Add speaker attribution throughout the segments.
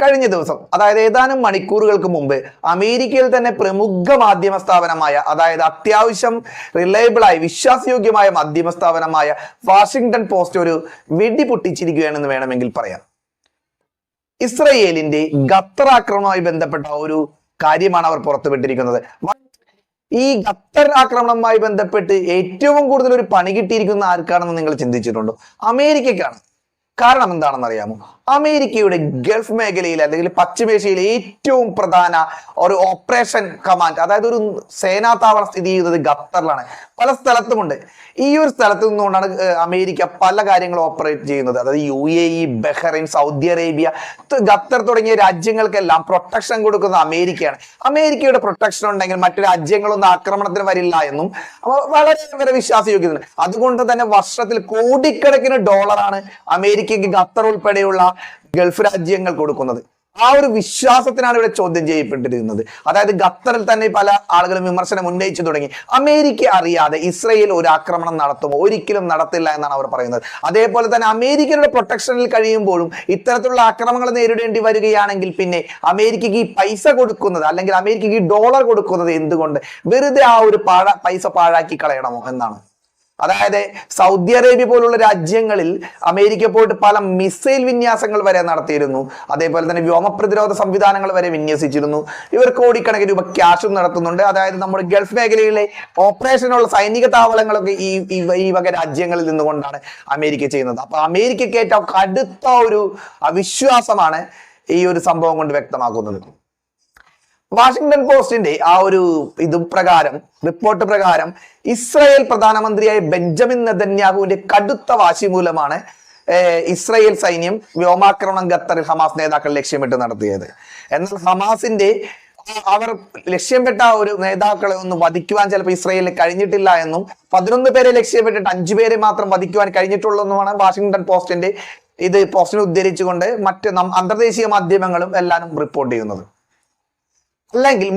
Speaker 1: കഴിഞ്ഞ ദിവസം അതായത് ഏതാനും മണിക്കൂറുകൾക്ക് മുമ്പ് അമേരിക്കയിൽ തന്നെ പ്രമുഖ മാധ്യമ സ്ഥാപനമായ അതായത് അത്യാവശ്യം റിലയബിളായി വിശ്വാസയോഗ്യമായ മാധ്യമ സ്ഥാപനമായ വാഷിംഗ്ടൺ പോസ്റ്റ് ഒരു വെടി പൊട്ടിച്ചിരിക്കുകയാണെന്ന് വേണമെങ്കിൽ പറയാം. ഇസ്രയേലിന്റെ ഖത്തർ ആക്രമണവുമായി ബന്ധപ്പെട്ട ഒരു കാര്യമാണ് അവർ പുറത്തുവിട്ടിരിക്കുന്നത്. ഈ ഖത്തർ ആക്രമണവുമായി ബന്ധപ്പെട്ട് ഏറ്റവും കൂടുതൽ ഒരു പണി കിട്ടിയിരിക്കുന്ന ആർക്കാണെന്ന് നിങ്ങൾ ചിന്തിച്ചിട്ടുണ്ടോ? അമേരിക്കക്കാണ്. കാരണം എന്താണെന്ന് അറിയാമോ? അമേരിക്കയുടെ ഗൾഫ് മേഖലയിൽ അല്ലെങ്കിൽ പശ്ചിമേഷ്യയിലെ ഏറ്റവും പ്രധാന ഒരു ഓപ്പറേഷൻ കമാൻഡ്, അതായത് ഒരു സേനാ താവളം സ്ഥിതി ചെയ്യുന്നത് ഖത്തറിലാണ്. പല സ്ഥലത്തുമുണ്ട്. ഈ ഒരു സ്ഥലത്ത് നിന്നുകൊണ്ടാണ് അമേരിക്ക പല കാര്യങ്ങളും ഓപ്പറേറ്റ് ചെയ്യുന്നത്. അതായത് UAE, Bahrain, Saudi Arabia, Qatar തുടങ്ങിയ രാജ്യങ്ങൾക്കെല്ലാം പ്രൊട്ടക്ഷൻ കൊടുക്കുന്നത് അമേരിക്കയാണ്. അമേരിക്കയുടെ പ്രൊട്ടക്ഷൻ ഉണ്ടെങ്കിൽ മറ്റു രാജ്യങ്ങളൊന്നും ആക്രമണത്തിന് വരില്ല എന്നും വളരെ വിശ്വാസയോഗ്യതയാണ്. അതുകൊണ്ട് തന്നെ വർഷത്തിൽ കോടിക്കണക്കിന് ഡോളറാണ് അമേരിക്കയ്ക്ക് ഖത്തർ ഉൾപ്പെടെയുള്ള ഗൾഫ് രാജ്യങ്ങൾ കൊടുക്കുന്നത്. ആ ഒരു വിശ്വാസത്തിനാണ് ഇവിടെ ചോദ്യം ചെയ്യപ്പെട്ടിരുന്നത്. അതായത് ഖത്തറിൽ തന്നെ പല ആളുകളും വിമർശനം ഉന്നയിച്ചു തുടങ്ങി. അമേരിക്ക അറിയാതെ ഇസ്രയേൽ ഒരു ആക്രമണം നടത്തുമോ? ഒരിക്കലും നടത്തില്ല എന്നാണ് അവർ പറയുന്നത്. അതേപോലെ തന്നെ അമേരിക്കയുടെ പ്രൊട്ടക്ഷനിൽ കഴിയുമ്പോഴും ഇത്തരത്തിലുള്ള ആക്രമണങ്ങൾ നേരിടേണ്ടി വരികയാണെങ്കിൽ പിന്നെ അമേരിക്കയ്ക്ക് ഈ പൈസ കൊടുക്കുന്നത് അല്ലെങ്കിൽ അമേരിക്കയ്ക്ക് ഈ ഡോളർ കൊടുക്കുന്നത് എന്തുകൊണ്ട്? വെറുതെ ആ ഒരു പൈസ പാഴാക്കി കളയണമോ എന്നാണ്. അതായത് സൗദി അറേബ്യ പോലുള്ള രാജ്യങ്ങളിൽ അമേരിക്ക പോയിട്ട് പല മിസൈൽ വിന്യാസങ്ങൾ വരെ നടത്തിയിരുന്നു. അതേപോലെ തന്നെ വ്യോമ പ്രതിരോധ സംവിധാനങ്ങൾ വരെ വിന്യസിച്ചിരുന്നു. ഇവർ കോടിക്കണക്കിന് രൂപ ക്യാഷും നടത്തുന്നുണ്ട്. അതായത് നമ്മുടെ ഗൾഫ് മേഖലയിലെ ഓപ്പറേഷനുള്ള സൈനിക താവളങ്ങളൊക്കെ ഈ വക രാജ്യങ്ങളിൽ നിന്നുകൊണ്ടാണ് അമേരിക്ക ചെയ്യുന്നത്. അപ്പൊ അമേരിക്കയ്ക്ക് ഏറ്റവും കടുത്ത ഒരു അവിശ്വാസമാണ് ഈ ഒരു സംഭവം കൊണ്ട് വ്യക്തമാക്കുന്നത്. വാഷിംഗ്ടൺ പോസ്റ്റിന്റെ ആ ഒരു റിപ്പോർട്ട് പ്രകാരം ഇസ്രായേൽ പ്രധാനമന്ത്രിയായ ബെഞ്ചമിൻ നെതന്യാഹുവിന്റെ കടുത്ത വാശി മൂലമാണ് ഇസ്രായേൽ സൈന്യം വ്യോമാക്രമണം ഖത്തറിൽ ഹമാസ് നേതാക്കൾ ലക്ഷ്യമിട്ട് നടത്തിയത്. എന്നാൽ ഹമാസിന്റെ അവർ ലക്ഷ്യംപെട്ട ഒരു നേതാക്കളെ ഒന്ന് വധിക്കുവാൻ ചിലപ്പോൾ ഇസ്രായേലിന് കഴിഞ്ഞിട്ടില്ല എന്നും 11 പേരെ ലക്ഷ്യമിട്ടിട്ട് 5 പേരെ മാത്രം വധിക്കുവാൻ കഴിഞ്ഞിട്ടുള്ളൂ എന്നുമാണ് വാഷിംഗ്ടൺ പോസ്റ്റിന്റെ പോസ്റ്റിനെ ഉദ്ധരിച്ചുകൊണ്ട് മറ്റ് അന്തർദേശീയ മാധ്യമങ്ങളും എല്ലാവരും റിപ്പോർട്ട് ചെയ്യുന്നത്. അല്ലെങ്കിൽ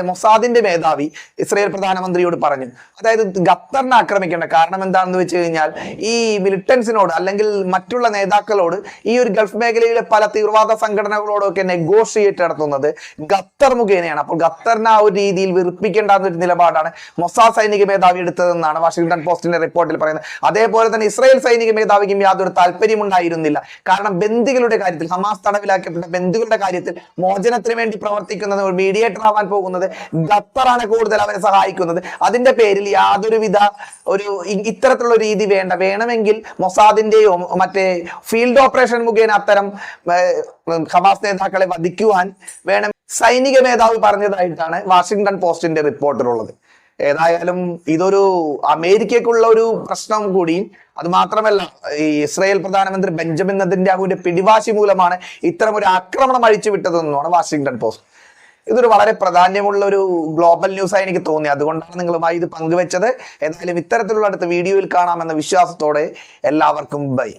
Speaker 1: മൊസാദിന്റെ മേധാവി ഇസ്രായേൽ പ്രധാനമന്ത്രിയോട് പറഞ്ഞു, അതായത് ഖത്തറിനെ ആക്രമിക്കേണ്ട കാരണം എന്താണെന്ന് വെച്ച് കഴിഞ്ഞാൽ ഈ മിലിറ്റൻസിനോട് അല്ലെങ്കിൽ മറ്റുള്ള നേതാക്കളോട് ഈ ഒരു ഗൾഫ് മേഖലയിലെ പല തീവ്രവാദ സംഘടനകളോടൊക്കെ നെഗോഷിയേറ്റ് നടത്തുന്നത് ഖത്തർ മുഖേനയാണ്. അപ്പോൾ ഖത്തറിനെ ആ ഒരു രീതിയിൽ വെറുപ്പിക്കേണ്ട ഒരു നിലപാടാണ് മൊസാദ് സൈനിക മേധാവി എടുത്തതെന്നാണ് വാഷിംഗ്ടൺ പോസ്റ്റിന്റെ റിപ്പോർട്ടിൽ പറയുന്നത്. അതേപോലെ തന്നെ ഇസ്രായേൽ സൈനിക മേധാവിക്കും യാതൊരു താല്പര്യമുണ്ടായിരുന്നില്ല. കാരണം ബന്ദികളുടെ കാര്യത്തിൽ, ഹമാസ് തടവിലാക്കപ്പെട്ട ബന്ദികളുടെ കാര്യത്തിൽ മോചനത്തിന് വേണ്ടി മീഡിയേറ്റർ ആവാൻ പോകുന്നത് ഖത്തറാണ് കൂടുതൽ അവരെ സഹായിക്കുന്നത്. അതിന്റെ പേരിൽ യാതൊരുവിധ ഇത്തരത്തിലുള്ള രീതി വേണമെങ്കിൽ മൊസാദിന്റെയോ മറ്റേ ഫീൽഡ് ഓപ്പറേഷൻ മുഖേന അത്തരം ഹമാസ് നേതാക്കളെ വധിക്കുവാൻ വേണം സൈനിക മേധാവി പറഞ്ഞതായിട്ടാണ് വാഷിംഗ്ടൺ പോസ്റ്റിന്റെ റിപ്പോർട്ടിലുള്ളത്. ഏതായാലും ഇതൊരു അമേരിക്കക്കുള്ള ഒരു പ്രശ്നം കൂടി. അത് മാത്രമല്ല, ഈ ഇസ്രായേൽ പ്രധാനമന്ത്രി ബെഞ്ചമിൻ നെതന്യാഹുവിന്റെ പിടിവാശി മൂലമാണ് ഇത്തരം ഒരു ആക്രമണം അഴിച്ചുവിട്ടതെന്നാണ് വാഷിംഗ്ടൺ പോസ്റ്റ്. ഇതൊരു വളരെ പ്രാധാന്യമുള്ള ഒരു ഗ്ലോബൽ ന്യൂസായി എനിക്ക് തോന്നി. അതുകൊണ്ടാണ് നിങ്ങളുമായി ഇത് പങ്കുവെച്ചത്. എന്തായാലും ഇത്തരത്തിലുള്ള അടുത്ത വീഡിയോയിൽ കാണാമെന്ന വിശ്വാസത്തോടെ എല്ലാവർക്കും ബൈ.